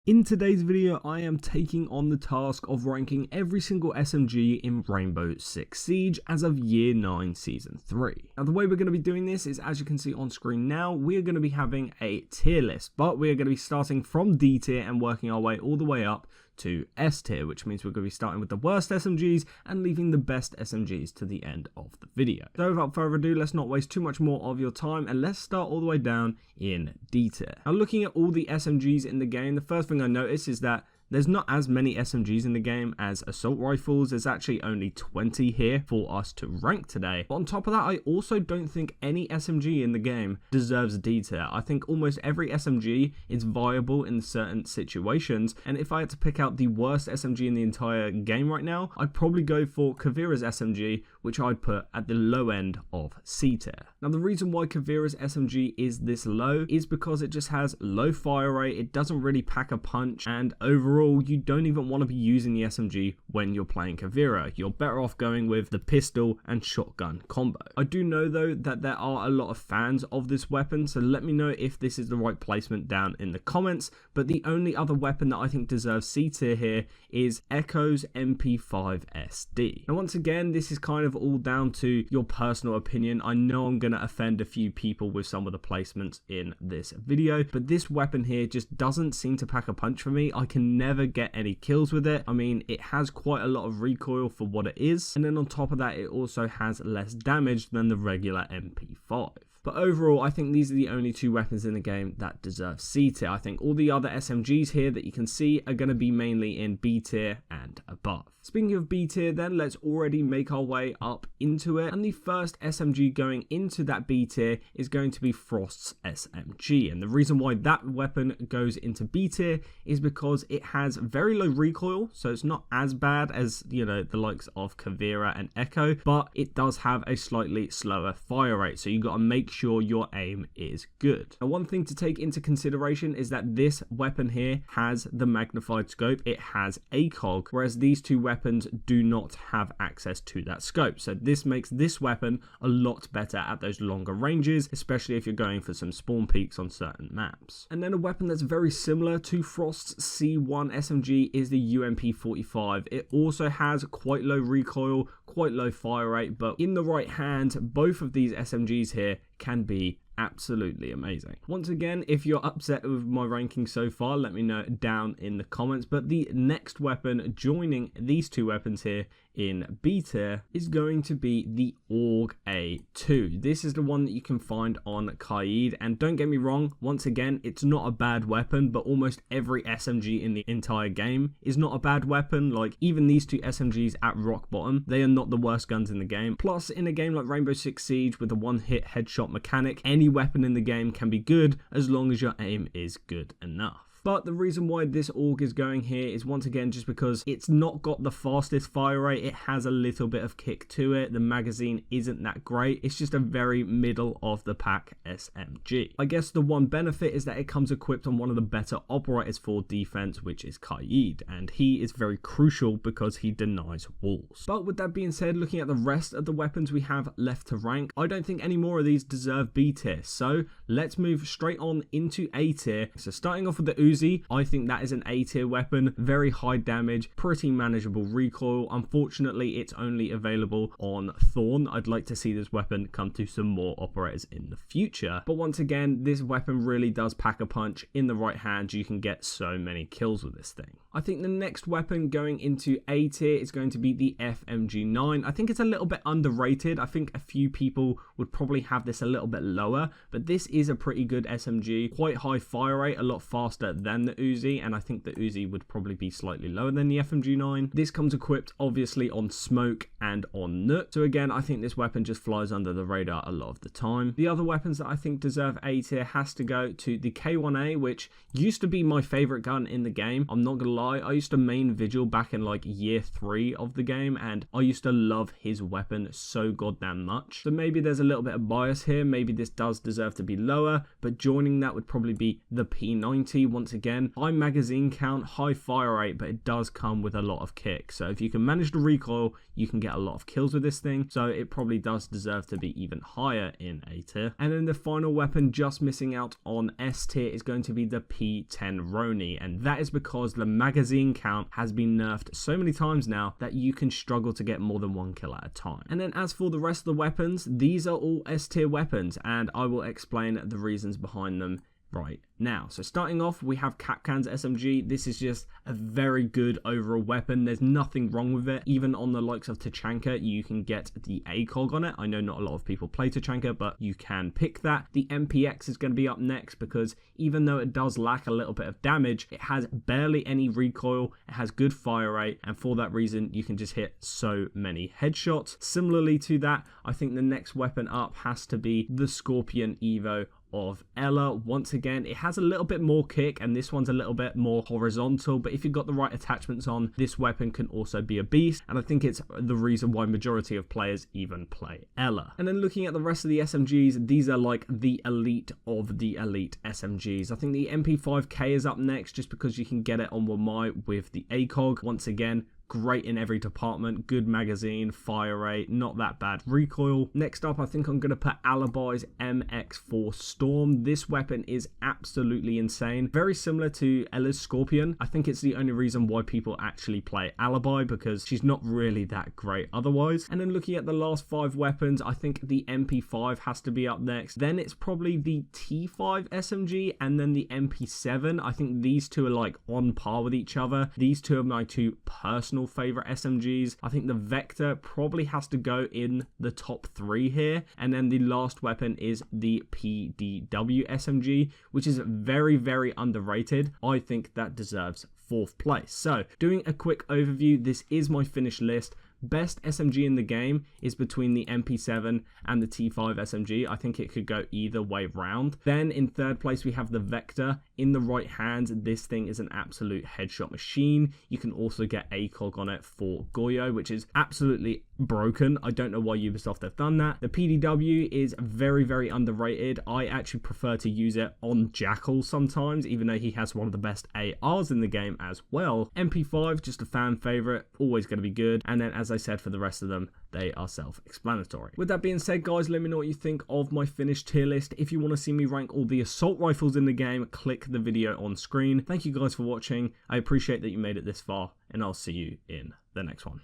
In today's video, I am taking on the task of ranking every single SMG in Rainbow Six Siege as of Year 9 Season 3. Now the way we're going to be doing this is, as you can see on screen now, we are going to be having a tier list, but we are going to be starting from D tier and working our way all the way up to S tier, which means we're going to be starting with the worst SMGs and leaving the best SMGs to the end of the video. So without further ado, let's not waste too much more of your time and let's start all the way down in D tier. Now looking at all the SMGs in the game, the first thing I notice is that there's not as many SMGs in the game as assault rifles. There's actually only 20 here for us to rank today. But on top of that, I also don't think any SMG in the game deserves D tier. I think almost every SMG is viable in certain situations. And if I had to pick out the worst SMG in the entire game right now, I'd probably go for Kavira's SMG, which I'd put at the low end of C tier. Now the reason why Kavira's SMG is this low is because it just has low fire rate, it doesn't really pack a punch, and overall you don't even want to be using the SMG when you're playing Kavira. You're better off going with the pistol and shotgun combo. I do know though that there are a lot of fans of this weapon, so let me know if this is the right placement down in the comments, but the only other weapon that I think deserves C tier here is Echo's MP5SD. Now once again, this is kind of all down to your personal opinion. I know I'm going to offend a few people with some of the placements in this video, but this weapon here just doesn't seem to pack a punch for me. I can never get any kills with it. I mean, it has quite a lot of recoil for what it is, and then on top of that, it also has less damage than the regular MP5. But overall, I think these are the only two weapons in the game that deserve C tier. I think all the other SMGs here that you can see are going to be mainly in B tier and above. Speaking of B tier then, let's already make our way up into it. And the first SMG going into that B tier is going to be Frost's SMG. And the reason why that weapon goes into B tier is because it has very low recoil. So it's not as bad as, you know, the likes of Kavira and Echo, but it does have a slightly slower fire rate. So you got to make sure your aim is good. Now one thing to take into consideration is that this weapon here has the magnified scope. It has ACOG, whereas these two weapons do not have access to that scope. So this makes this weapon a lot better at those longer ranges, especially if you're going for some spawn peaks on certain maps. And then a weapon that's very similar to Frost's C1 SMG is the UMP45. It also has quite low recoil, quite low fire rate, but in the right hand, both of these SMGs here can be absolutely amazing. Once again, if you're upset with my ranking so far, let me know down in the comments. But the next weapon joining these two weapons here in B tier is going to be the AUG A2. This is the one that you can find on Kaid, and don't get me wrong, once again, it's not a bad weapon, but almost every SMG in the entire game is not a bad weapon. Like even these two SMGs at rock bottom, they are not the worst guns in the game. Plus in a game like Rainbow Six Siege with a one-hit headshot mechanic, any weapon in the game can be good as long as your aim is good enough. But the reason why this AUG is going here is once again just because it's not got the fastest fire rate. It has a little bit of kick to it. The magazine isn't that great. It's just a very middle of the pack SMG. I guess the one benefit is that it comes equipped on one of the better operators for defense, which is Kaid, and he is very crucial because he denies walls. But with that being said, looking at the rest of the weapons we have left to rank, I don't think any more of these deserve B tier. So let's move straight on into A tier. So starting off with the Uzi, I think that is an A tier weapon, very high damage, pretty manageable recoil. Unfortunately, it's only available on Thorn. I'd like to see this weapon come to some more operators in the future. But once again, this weapon really does pack a punch. In the right hand, you can get so many kills with this thing. I think the next weapon going into A tier is going to be the FMG9. I think it's a little bit underrated. I think a few people would probably have this a little bit lower, but this is a pretty good SMG. Quite high fire rate, a lot faster than the Uzi, and I think the Uzi would probably be slightly lower than the FMG9. This comes equipped obviously on smoke and on Nook, so again I think this weapon just flies under the radar a lot of the time. The other weapons that I think deserve A tier has to go to the K1A, which used to be my favorite gun in the game. I'm not gonna lie, I used to main Vigil back in like year 3 of the game, and I used to love his weapon so goddamn much. So maybe there's a little bit of bias here, maybe this does deserve to be lower, but joining that would probably be the P90. Once once again, high magazine count, high fire rate, but it does come with a lot of kick. So if you can manage the recoil, you can get a lot of kills with this thing. So it probably does deserve to be even higher in A tier. And then the final weapon just missing out on S tier is going to be the P10 Roni. And that is because the magazine count has been nerfed so many times now that you can struggle to get more than one kill at a time. And then as for the rest of the weapons, these are all S tier weapons, and I will explain the reasons behind them right now. So starting off, we have Kapkan's SMG. This is just a very good overall weapon. There's nothing wrong with it. Even on the likes of Tachanka, you can get the ACOG on it. I know not a lot of people play Tachanka, but you can pick that. The MPX is going to be up next because even though it does lack a little bit of damage, it has barely any recoil, it has good fire rate, and for that reason, you can just hit so many headshots. Similarly to that, I think the next weapon up has to be the Scorpion Evo of Ella. Once again, it has a little bit more kick and this one's a little bit more horizontal, but if you've got the right attachments on, this weapon can also be a beast, and I think it's the reason why majority of players even play Ella. And then looking at the rest of the SMGs, these are like the elite of the elite SMGs. I think the MP5K is up next just because you can get it on Wamai with the ACOG. Once again, great in every department, good magazine, fire rate, not that bad recoil. Next up, I think I'm going to put Alibi's MX4 Storm. This weapon is absolutely insane. Very similar to Ella's Scorpion. I think it's the only reason why people actually play Alibi, because she's not really that great otherwise. And then looking at the last 5 weapons, I think the MP5 has to be up next. Then it's probably the T5 SMG and then the MP7. I think these two are like on par with each other. These two are my two personal favorite SMGs. I think the Vector probably has to go in the top 3 here, and then the last weapon is the PDW SMG, which is very underrated. I think that deserves 4th place. So doing a quick overview, this is my finished list. Best SMG in the game is between the MP7 and the T5 SMG. I think it could go either way round. Then in 3rd place, we have the Vector. In the right hand, this thing is an absolute headshot machine. You can also get ACOG on it for Goyo, which is absolutely broken. I don't know why Ubisoft have done that. The PDW is very underrated. I actually prefer to use it on Jackal sometimes, even though he has one of the best ARs in the game as well. MP5, just a fan favorite, always going to be good. And then as I said, for the rest of them, they are self-explanatory. With that being said, guys, let me know what you think of my finished tier list. If you want to see me rank all the assault rifles in the game, click the video on screen. Thank you guys for watching. I appreciate that you made it this far, and I'll see you in the next one.